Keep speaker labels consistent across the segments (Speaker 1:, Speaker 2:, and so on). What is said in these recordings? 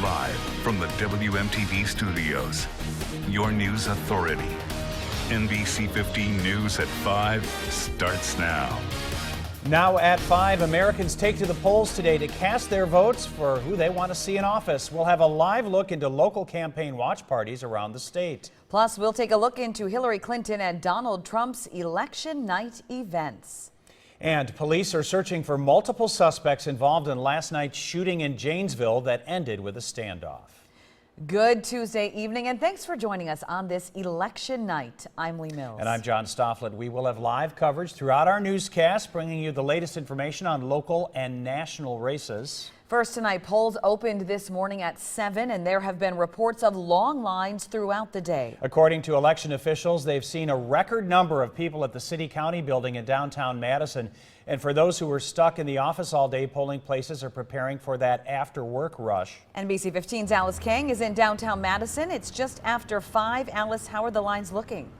Speaker 1: Live from the WMTV studios, your news authority. NBC15 News at 5 starts now.
Speaker 2: Now at 5, Americans take to the polls today to cast their votes for who they want to see in office. We'll have a live look into local campaign watch parties around the state.
Speaker 3: Plus, we'll take a look into Hillary Clinton and Donald Trump's election night events.
Speaker 2: And police are searching for multiple suspects involved in last night's shooting in Janesville that ended with a standoff.
Speaker 3: Good Tuesday evening, and thanks for joining us on this election night. I'm Lee Mills.
Speaker 2: And I'm John Stofflet. We will have live coverage throughout our newscast, bringing you the latest information on local and national races.
Speaker 3: First tonight, polls opened this morning at 7, and there have been reports of long lines throughout the day.
Speaker 2: According to election officials, they've seen a record number of people at the City-County building in downtown Madison. And for those who were stuck in the office all day, polling places are preparing for that after-work rush.
Speaker 3: NBC15's Alice Kang is in downtown Madison. It's just after 5. Alice, how are the lines looking?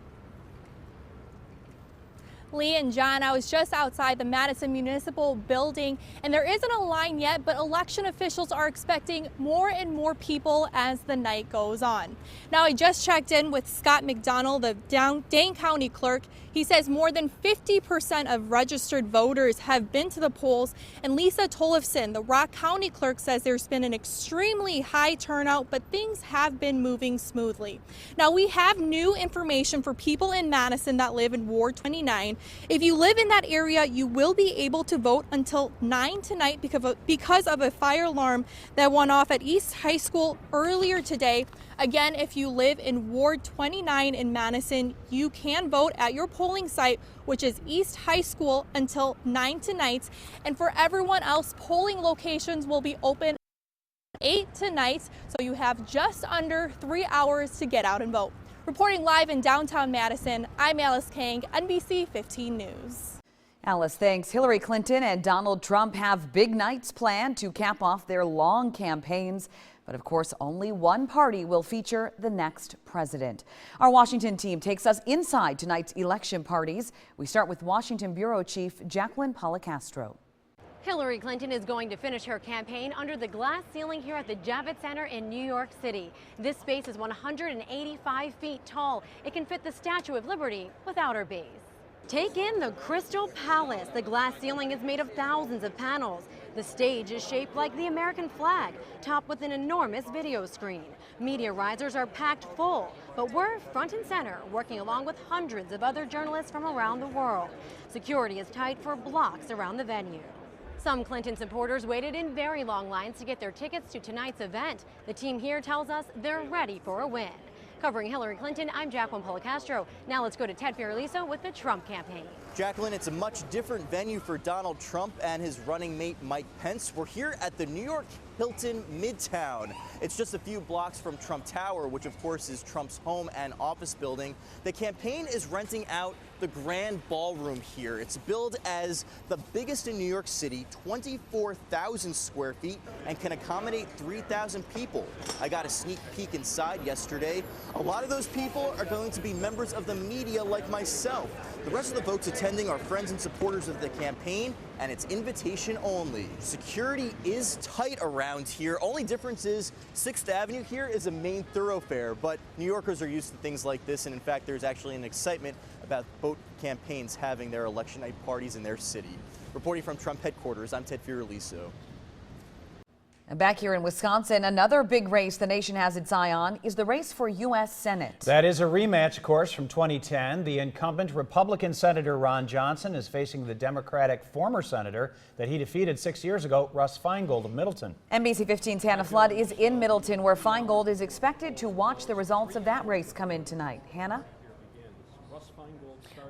Speaker 4: Lee and John, I was just outside the Madison Municipal Building, and there isn't a line yet, but election officials are expecting more and more people as the night goes on. Now, I just checked in with Scott McDonald, the Dane County clerk. He says more than 50% of registered voters have been to the polls, and Lisa Tollefson, the Rock County clerk, says there's been an extremely high turnout, but things have been moving smoothly. Now, we have new information for people in Madison that live in Ward 29. If you live in that area, you will be able to vote until 9 tonight because of a fire alarm that went off at East High School earlier today. Again, if you live in Ward 29 in Madison, you can vote at your polling site, which is East High School, until 9 tonight. And for everyone else, polling locations will be open at 8 tonight, so you have just under 3 hours to get out and vote. Reporting live in downtown Madison, I'm Alice Kang, NBC 15 News.
Speaker 3: Alice, thanks. Hillary Clinton and Donald Trump have big nights planned to cap off their long campaigns. But of course, only one party will feature the next president. Our Washington team takes us inside tonight's election parties. We start with Washington Bureau Chief Jacqueline Policastro.
Speaker 5: Hillary Clinton is going to finish her campaign under the glass ceiling here at the Javits Center in New York City. This space is 185 feet tall. It can fit the Statue of Liberty without her base. Take in the Crystal Palace. The glass ceiling is made of thousands of panels. The stage is shaped like the American flag, topped with an enormous video screen. Media risers are packed full, but we're front and center, working along with hundreds of other journalists from around the world. Security is tight for blocks around the venue. Some Clinton supporters waited in very long lines to get their tickets to tonight's event. The team here tells us they're ready for a win. Covering Hillary Clinton, I'm Jacqueline Policastro. Now let's go to Ted Fioraliso with the Trump campaign.
Speaker 6: Jacqueline, it's a much different venue for Donald Trump and his running mate Mike Pence. We're here at the New York Hilton Midtown. It's just a few blocks from Trump Tower, which of course is Trump's home and office building. The campaign is renting out the grand ballroom here. It's billed as the biggest in New York City, 24,000 square feet, and can accommodate 3,000 people. I got a sneak peek inside yesterday. A lot of those people are going to be members of the media like myself. The rest of the folks attending are friends and supporters of the campaign, and it's invitation only. Security is tight around here. Only difference is 6th Avenue here is a main thoroughfare, but New Yorkers are used to things like this, and in fact, there's actually an excitement about both campaigns having their election night parties in their city. Reporting from Trump headquarters, I'm Ted Fioraliso.
Speaker 3: And back here in Wisconsin, another big race the nation has its eye on is the race for U.S. Senate. That
Speaker 2: is a rematch, of course, from 2010. The incumbent Republican Senator Ron Johnson is facing the Democratic former senator that he defeated 6 years ago, Russ Feingold of Middleton.
Speaker 3: NBC15's Hannah Flood is in Middleton, where Feingold is expected to watch the results of that race come in tonight. Hannah?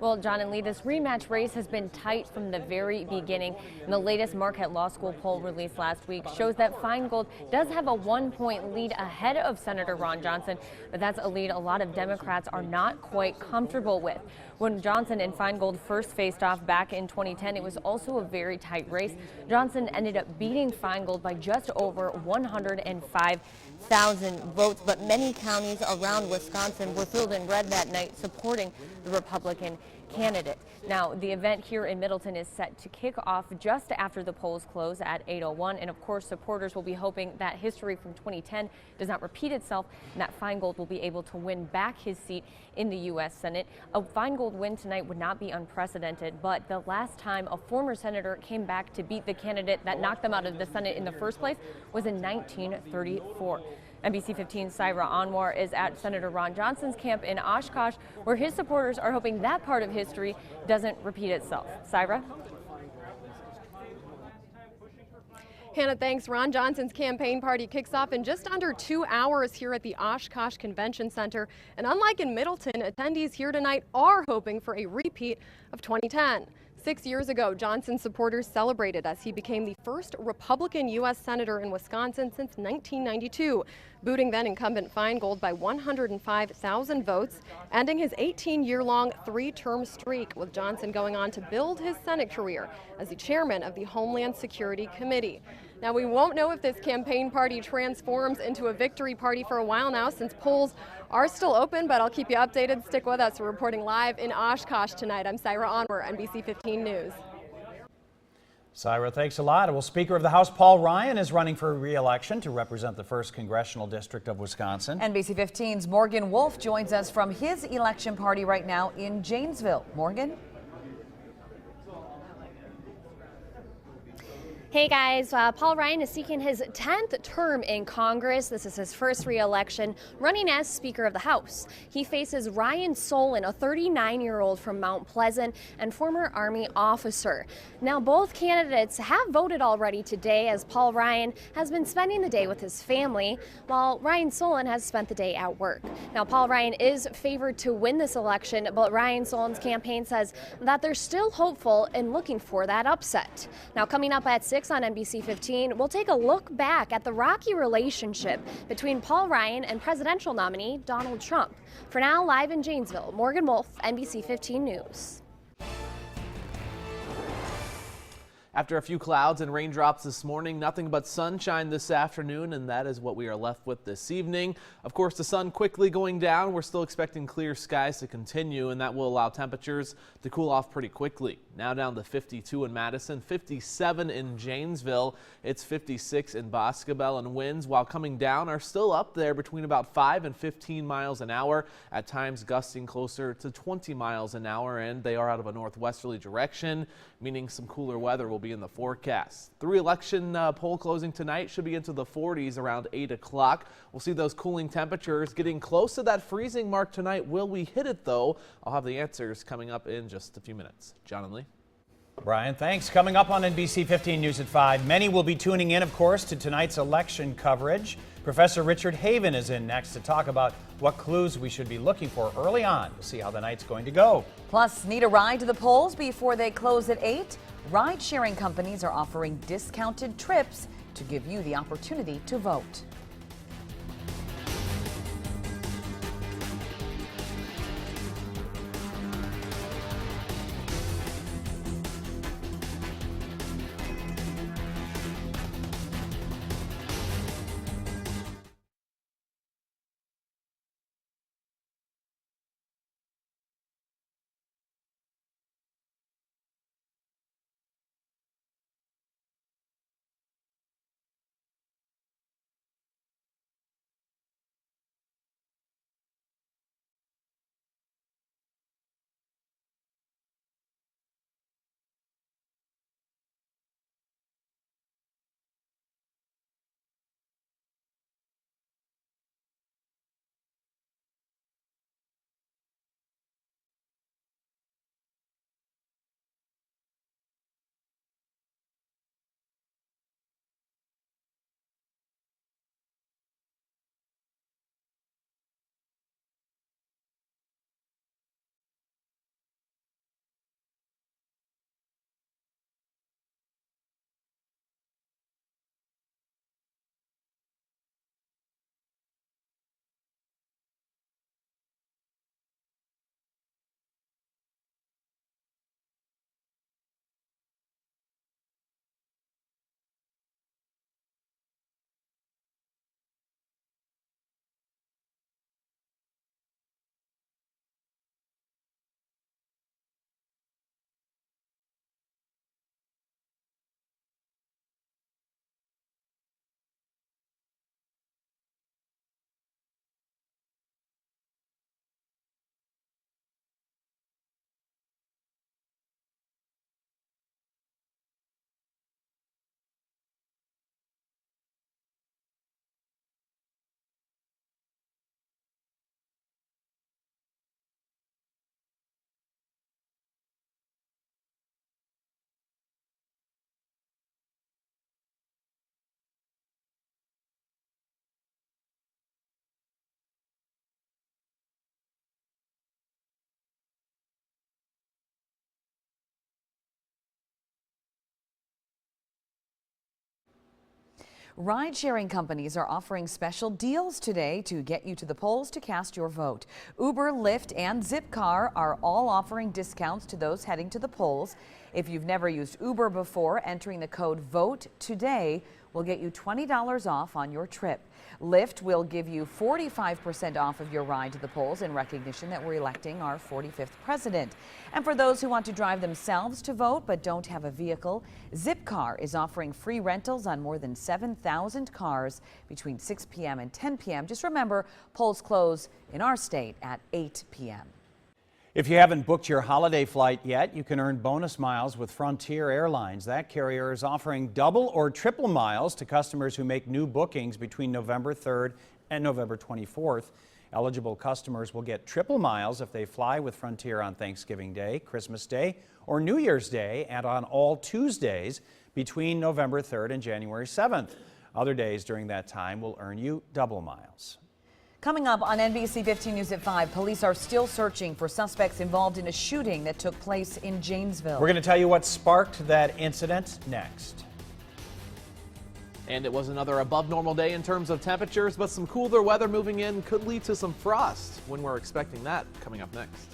Speaker 7: Well, John and Lee, this rematch race has been tight from the very beginning. And the latest Marquette Law School poll released last week shows that Feingold does have a 1-point lead ahead of Senator Ron Johnson, but that's a lead a lot of Democrats are not quite comfortable with. When Johnson and Feingold first faced off back in 2010, it was also a very tight race. Johnson ended up beating Feingold by just over 105,000 votes, but many counties around Wisconsin were filled in red that night, supporting the Republican candidate. Now, the event here in Middleton is set to kick off just after the polls close at 8:01. And of course, supporters will be hoping that history from 2010 does not repeat itself and that Feingold will be able to win back his seat in the U.S. Senate. A Feingold win tonight would not be unprecedented, but the last time a former senator came back to beat the candidate that knocked them out of the Senate in the first place was in 1934. NBC15's Syra Anwar is at Senator Ron Johnson's camp in Oshkosh, where his supporters are hoping that part of history doesn't repeat itself. Syra?
Speaker 8: Hannah, thanks. Ron Johnson's campaign party kicks off in just under 2 hours here at the Oshkosh Convention Center. And unlike in Middleton, attendees here tonight are hoping for a repeat of 2010. 6 years ago, Johnson's supporters celebrated as he became the first Republican U.S. Senator in Wisconsin since 1992, booting then incumbent Feingold by 105,000 votes, ending his 18-year-long three-term streak, with Johnson going on to build his Senate career as the chairman of the Homeland Security Committee. Now, we won't know if this campaign party transforms into a victory party for a while now, since polls are still open, but I'll keep you updated. Stick with us. We're reporting live in Oshkosh tonight. I'm Syra Anwar, NBC15 News.
Speaker 2: Syra, thanks a lot. Well, Speaker of the House Paul Ryan is running for re-election to represent the 1st Congressional District of Wisconsin.
Speaker 3: NBC15's Morgan Wolf joins us from his election party right now in Janesville. Morgan?
Speaker 9: Hey guys, Paul Ryan is seeking his 10th term in Congress. This is his first re-election, running as Speaker of the House. He faces Ryan Solon, a 39-year-old from Mount Pleasant and former Army officer. Now, both candidates have voted already today, as Paul Ryan has been spending the day with his family, while Ryan Solon has spent the day at work. Now, Paul Ryan is favored to win this election, but Ryan Solon's campaign says that they're still hopeful and looking for that upset. Now, coming up at 6 on NBC15, we'll take a look back at the rocky relationship between Paul Ryan and presidential nominee Donald Trump. For now, live in Janesville, Morgan Wolf, NBC15 News.
Speaker 10: After a few clouds and raindrops this morning, nothing but sunshine this afternoon, and that is what we are left with this evening. Of course, the sun quickly going down. We're still expecting clear skies to continue, and that will allow temperatures to cool off pretty quickly. Now down to 52 in Madison, 57 in Janesville. It's 56 in Boscobel, and winds, while coming down, are still up there between about 5 and 15 miles an hour, at times gusting closer to 20 miles an hour, and they are out of a northwesterly direction, meaning some cooler weather will be in the forecast. The re-election poll closing tonight should be into the 40s around 8 o'clock. We'll see those cooling temperatures getting close to that freezing mark tonight. Will we hit it, though? I'll have the answers coming up in just a few minutes. John and Lee.
Speaker 2: Brian, thanks. Coming up on NBC 15 News at 5, many will be tuning in, of course, to tonight's election coverage. Professor Richard Haven is in next to talk about what clues we should be looking for early on to see how the night's going to go.
Speaker 3: Plus, need a ride to the polls before they close at 8? Ride-sharing companies are offering discounted trips to give you the opportunity to vote. Ride-sharing companies are offering special deals today to get you to the polls to cast your vote. Uber, Lyft, and Zipcar are all offering discounts to those heading to the polls. If you've never used Uber before, entering the code VOTE TODAY will get you $20 off on your trip. Lyft will give you 45% off of your ride to the polls in recognition that we're electing our 45th president. And for those who want to drive themselves to vote but don't have a vehicle, Zipcar is offering free rentals on more than 7,000 cars between 6 p.m. and 10 p.m. Just remember, polls close in our state at 8 p.m.
Speaker 2: If you haven't booked your holiday flight yet, you can earn bonus miles with Frontier Airlines. That carrier is offering double or triple miles to customers who make new bookings between November 3rd and November 24th. Eligible customers will get triple miles if they fly with Frontier on Thanksgiving Day, Christmas Day, or New Year's Day, and on all Tuesdays between November 3rd and January 7th. Other days during that time will earn you double miles.
Speaker 3: Coming up on NBC15 News at 5, police are still searching for suspects involved in a shooting that took place in Janesville.
Speaker 2: We're going to tell you what sparked that incident next.
Speaker 10: And it was another above normal day in terms of temperatures, but some cooler weather moving in could lead to some frost when we're expecting that coming up next.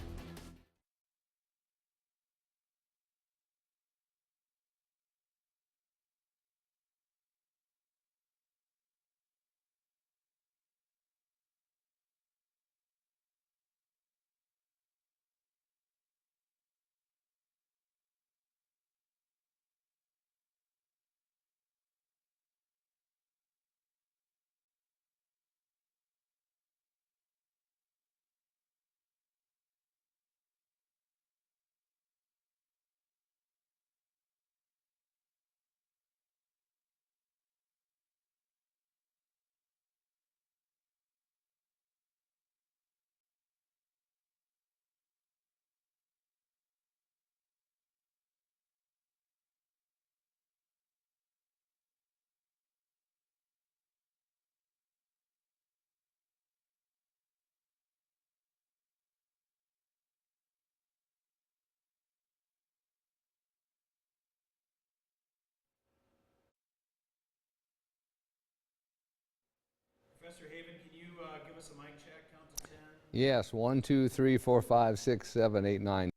Speaker 2: Professor Haven, can you give us a mic check, count to 10?
Speaker 11: Yes, 1, 2, 3, 4, 5, 6, 7, 8, 9.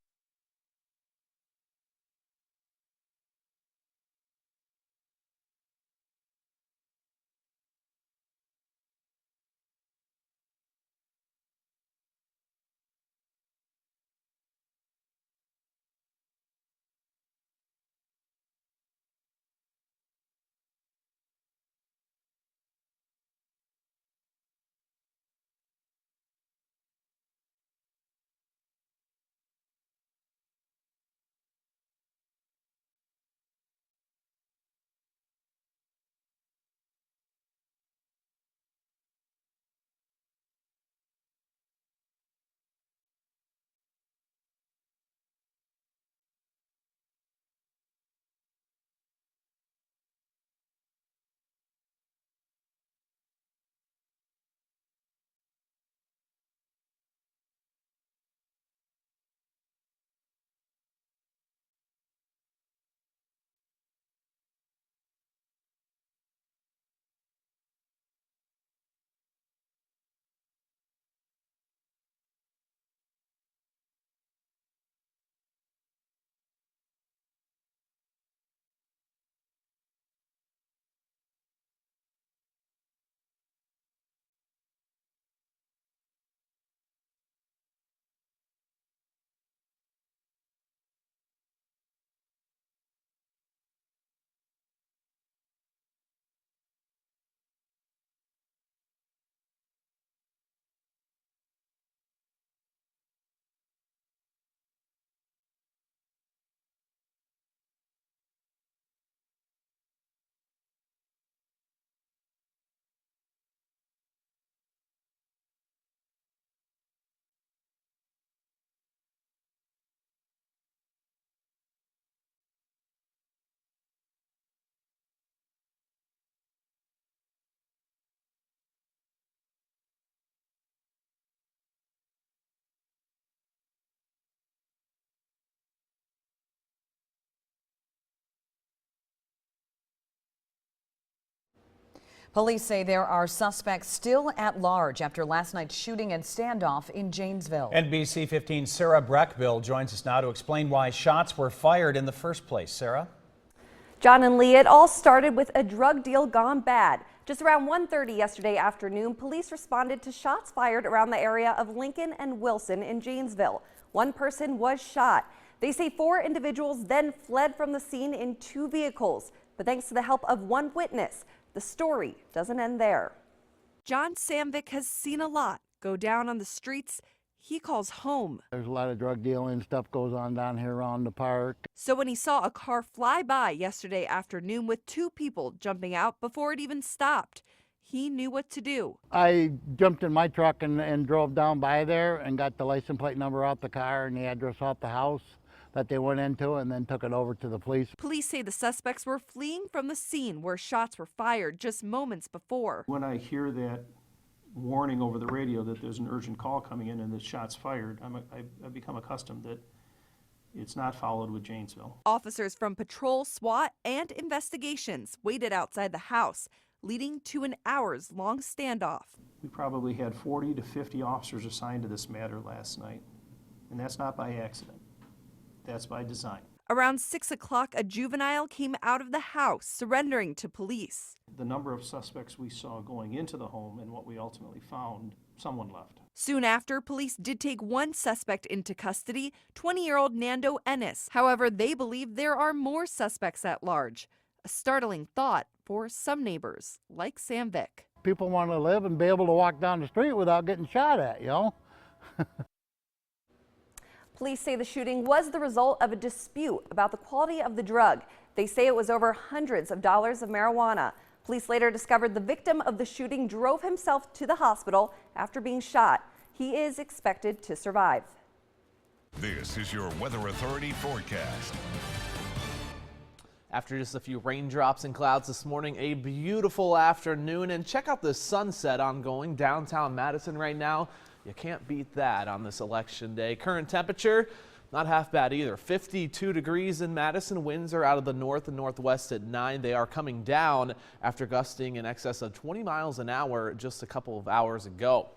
Speaker 3: Police say there are suspects still at large after last night's shooting and standoff in Janesville.
Speaker 2: NBC15's Sarah Breckbill joins us now to explain why shots were fired in the first place. Sarah?
Speaker 12: John and Lee, it all started with a drug deal gone bad. Just around 1:30 yesterday afternoon, police responded to shots fired around the area of Lincoln and Wilson in Janesville. One person was shot. They say 4 individuals then fled from the scene in 2 vehicles. But thanks to the help of one witness, the story doesn't end there.
Speaker 13: John Samvik has seen a lot go down on the streets he calls home.
Speaker 14: There's a lot of drug dealing stuff goes on down here around the park.
Speaker 13: So when he saw a car fly by yesterday afternoon with 2 people jumping out before it even stopped, he knew what to do.
Speaker 14: I jumped in my truck and drove down by there and got the license plate number out the car and the address off the house that they went into, and then took it over to the police.
Speaker 13: Police say the suspects were fleeing from the scene where shots were fired just moments before.
Speaker 15: When I hear that warning over the radio that there's an urgent call coming in and the shots fired, I've become accustomed that it's not followed with Janesville.
Speaker 13: Officers from patrol, SWAT, and investigations waited outside the house, leading to an hours-long standoff.
Speaker 15: We probably had 40 to 50 officers assigned to this matter last night, and that's not by accident. That's by design.
Speaker 13: Around 6 o'clock, a juvenile came out of the house, surrendering to police.
Speaker 15: The number of suspects we saw going into the home and what we ultimately found, someone left.
Speaker 13: Soon after, police did take one suspect into custody, 20-year-old Nando Ennis. However, they believe there are more suspects at large. A startling thought for some neighbors, like Samvik.
Speaker 14: People want to live and be able to walk down the street without getting shot at, you know?
Speaker 12: Police say the shooting was the result of a dispute about the quality of the drug. They say it was over hundreds of dollars of marijuana. Police later discovered the victim of the shooting drove himself to the hospital after being shot. He is expected to survive.
Speaker 1: This is your Weather Authority forecast.
Speaker 10: After just a few raindrops and clouds this morning, a beautiful afternoon, and check out the sunset ongoing downtown Madison right now. You can't beat that on this election day. Current temperature, not half bad either. 52 degrees in Madison. Winds are out of the north and northwest at 9. They are coming down after gusting in excess of 20 miles an hour just a couple of hours ago.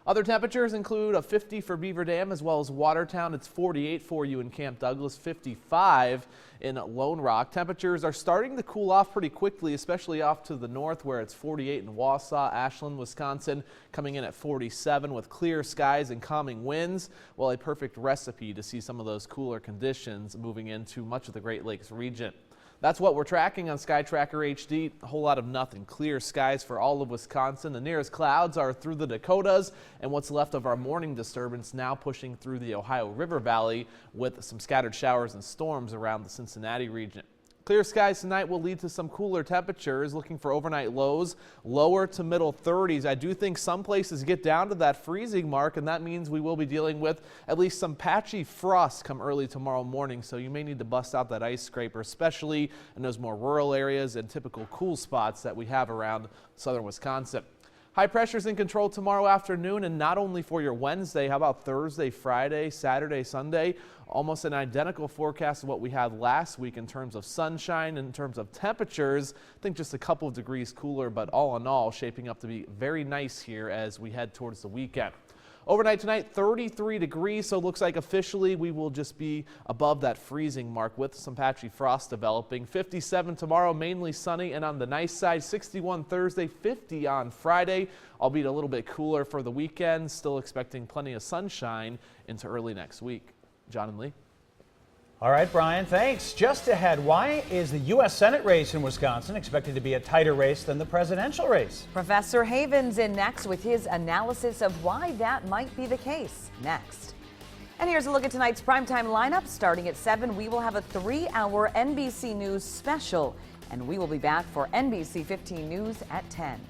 Speaker 10: Other temperatures include a 50 for Beaver Dam as well as Watertown. It's 48 for you in Camp Douglas, 55 in Lone Rock. Temperatures are starting to cool off pretty quickly, especially off to the north where it's 48 in Wausau, Ashland, Wisconsin, coming in at 47 with clear skies and calming winds. Well, a perfect recipe to see some of those cooler conditions moving into much of the Great Lakes region. That's what we're tracking on Sky Tracker HD. A whole lot of nothing. Clear skies for all of Wisconsin. The nearest clouds are through the Dakotas, and what's left of our morning disturbance now pushing through the Ohio River Valley with some scattered showers and storms around the Cincinnati region. Clear skies tonight will lead to some cooler temperatures, looking for overnight lows, lower to middle 30s. I do think some places get down to that freezing mark, and that means we will be dealing with at least some patchy frost come early tomorrow morning, so you may need to bust out that ice scraper, especially in those more rural areas and typical cool spots that we have around southern Wisconsin. High pressure's in control tomorrow afternoon, and not only for your Wednesday. How about Thursday, Friday, Saturday, Sunday? Almost an identical forecast of what we had last week in terms of sunshine, in terms of temperatures. I think just a couple of degrees cooler, but all in all, shaping up to be very nice here as we head towards the weekend. Overnight tonight, 33 degrees, so it looks like officially we will just be above that freezing mark with some patchy frost developing. 57 tomorrow, mainly sunny and on the nice side. 61 Thursday, 50 on Friday, albeit a little bit cooler for the weekend. Still expecting plenty of sunshine into early next week. John and Lee.
Speaker 2: All right, Brian, thanks. Just ahead, why is the U.S. Senate race in Wisconsin expected to be a tighter race than the presidential race?
Speaker 3: Professor Haven's in next with his analysis of why that might be the case. Next. And here's a look at tonight's primetime lineup. Starting at 7, we will have a 3-hour NBC News special, and we will be back for NBC 15 News at 10.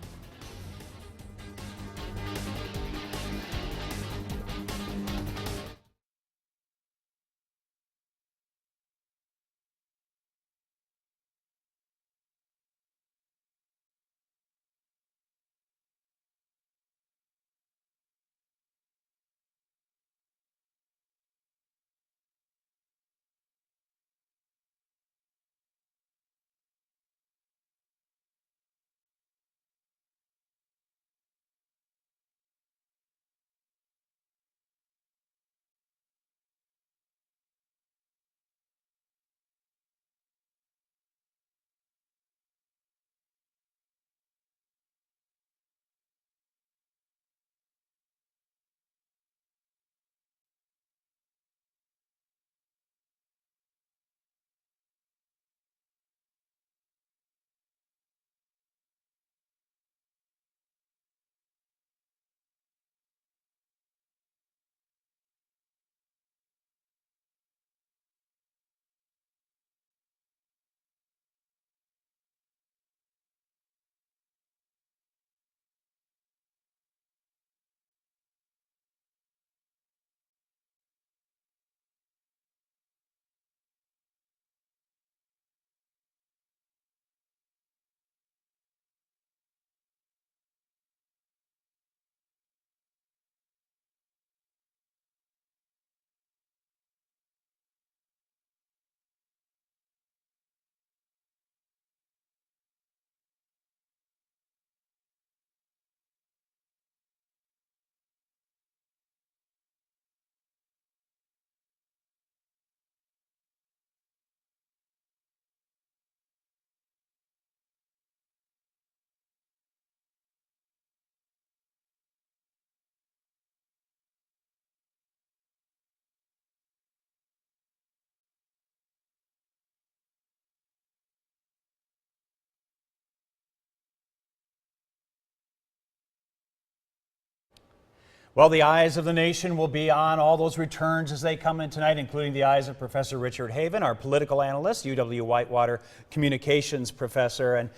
Speaker 2: Well, the eyes of the nation will be on all those returns as they come in tonight, including the eyes of Professor Richard Haven, our political analyst, UW-Whitewater communications professor. And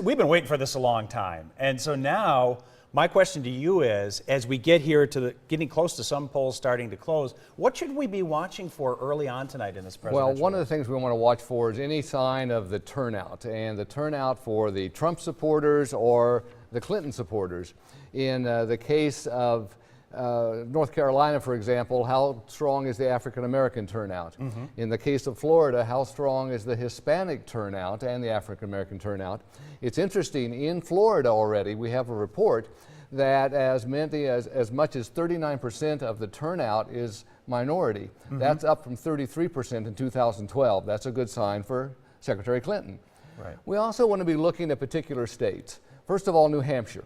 Speaker 2: we've been waiting for this a long time. And so now my question to you is, as we get here to getting close to some polls starting to close, what should we be watching for early on tonight in this presidential
Speaker 11: Well, one of
Speaker 2: race?
Speaker 11: the things we want to watch for is any sign of the turnout, and the turnout for the Trump supporters or the Clinton supporters. In the case of North Carolina, for example, how strong is the African American turnout? In the case of Florida, how strong is the Hispanic turnout and the African American turnout? It's interesting, in Florida already, we have a report that as much as 39% of the turnout is minority. That's up from 33% in 2012. That's a good sign for Secretary Clinton.
Speaker 2: Right.
Speaker 11: We also want to be looking at particular states. First of all, New Hampshire.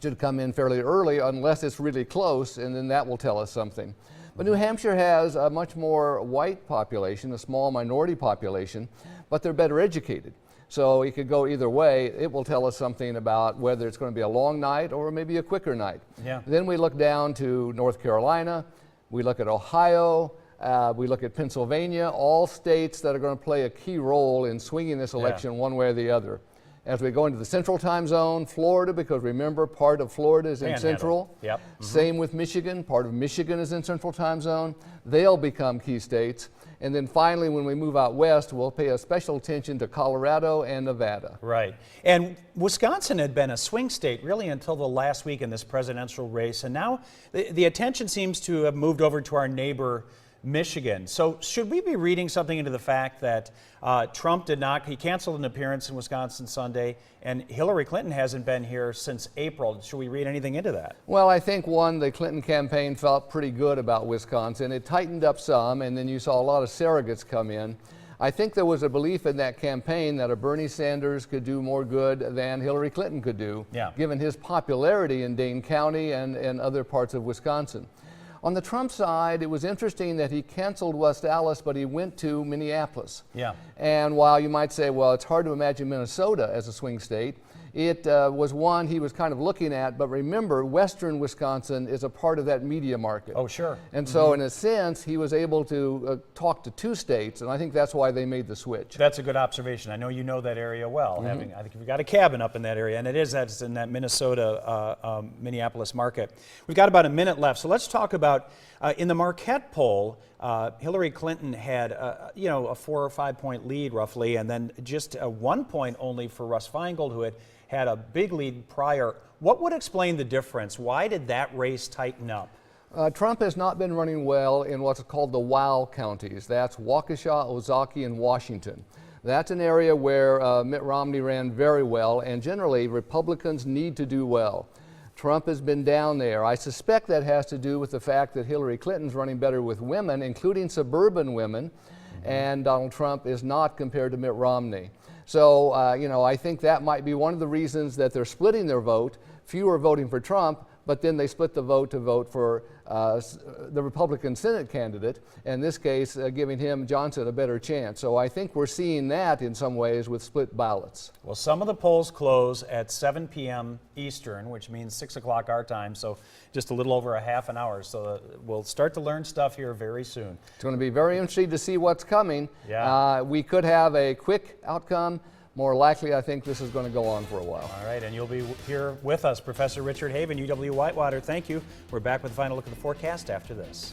Speaker 11: Should come in fairly early unless it's really close, and then that will tell us something. But New Hampshire has a much more white population, a small minority population, but they're better educated. So it could go either way. It will tell us something about whether it's going to be a long night or maybe a quicker night.
Speaker 2: Yeah.
Speaker 11: Then we look down to North Carolina, we look at Ohio, we look at Pennsylvania, all states that are going to play a key role in swinging this election one way or the other. As we go into the central time zone, Florida, because remember, part of Florida is in central.
Speaker 2: Yep.
Speaker 11: Same with Michigan. Part of Michigan is in central time zone. They'll become key states. And then finally, when we move out west, we'll pay a special attention to Colorado and Nevada.
Speaker 2: Right. And Wisconsin had been a swing state really until the last week in this presidential race. And now the attention seems to have moved over to our neighbor, Michigan. So should we be reading something into the fact that Trump he canceled an appearance in Wisconsin Sunday, and Hillary Clinton hasn't been here since April? Should we read anything into that?
Speaker 11: Well, I think, one, the Clinton campaign felt pretty good about Wisconsin. It tightened up some, and then you saw a lot of surrogates come in. I think there was a belief in that campaign that a Bernie Sanders could do more good than Hillary Clinton could do, given his popularity in Dane County and other parts of Wisconsin. On the Trump side, it was interesting that he canceled West Allis, but he went to Minneapolis.
Speaker 2: Yeah.
Speaker 11: And while you might say, well, it's hard to imagine Minnesota as a swing state, it was one he was kind of looking at. But remember, western Wisconsin is a part of that media market.
Speaker 2: Oh, sure.
Speaker 11: And so, in a sense, he was able to talk to two states, and I think that's why they made the switch.
Speaker 2: That's a good observation. I know you know that area well. I think we've got a cabin up in that area, and that's in that Minnesota, Minneapolis market. We've got about a minute left, so let's talk about in the Marquette poll. Hillary Clinton had a 4 or 5 point lead roughly, and then just 1 point only for Russ Feingold, who had a big lead prior. What would explain the difference? Why did that race tighten up?
Speaker 11: Trump has not been running well in what's called the WOW counties. That's Waukesha, Ozaukee, and Washington. That's an area where Mitt Romney ran very well, and generally Republicans need to do well. Trump has been down there. I suspect that has to do with the fact that Hillary Clinton's running better with women, including suburban women, and Donald Trump is not compared to Mitt Romney. So, I think that might be one of the reasons that they're splitting their vote. Few are voting for Trump, but then they split the vote to vote for the Republican Senate candidate, in this case giving him, Johnson, a better chance. So I think we're seeing that in some ways with split ballots.
Speaker 2: Well, some of the polls close at 7 p.m. Eastern, which means 6 o'clock our time, so just a little over a half an hour. So we'll start to learn stuff here very soon.
Speaker 11: It's going to be very interesting to see what's coming.
Speaker 2: Yeah.
Speaker 11: We could have a quick outcome. More likely, I think this is going to go on for a while.
Speaker 2: All right, and you'll be here with us, Professor Richard Haven, UW-Whitewater. Thank you. We're back with a final look at the forecast after this.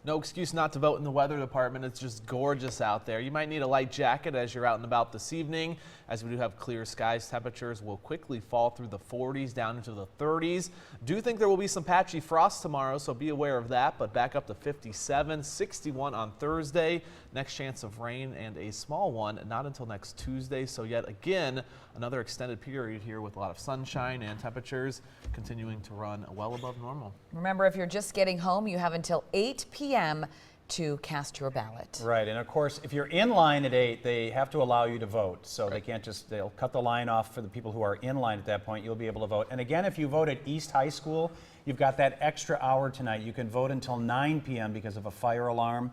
Speaker 10: No excuse not to vote in the weather department. It's just gorgeous out there. You might need a light jacket as you're out and about this evening. As we do have clear skies, temperatures will quickly fall through the 40s down into the 30s. Do think there will be some patchy frost tomorrow, so be aware of that, but back up to 57, 61 on Thursday. Next chance of rain and a small one not until next Tuesday. So yet again, another extended period here with a lot of sunshine and temperatures continuing to run well above normal.
Speaker 3: Remember, if you're just getting home, you have until 8 p.m. to cast your ballot.
Speaker 2: Right, and of course, if you're in line at 8, they have to allow you to vote. So they can't just, they'll cut the line off for the people who are in line at that point. You'll be able to vote. And again, if you vote at East High School, you've got that extra hour tonight. You can vote until 9 p.m. because of a fire alarm.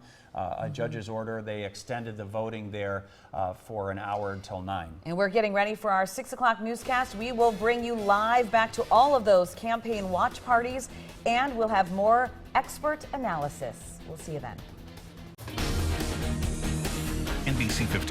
Speaker 2: A judge's order, they extended the voting there for an hour until 9.
Speaker 3: And we're getting ready for our 6 o'clock newscast. We will bring you live back to all of those campaign watch parties, and we'll have more expert analysis. We'll see you then.
Speaker 1: NBC15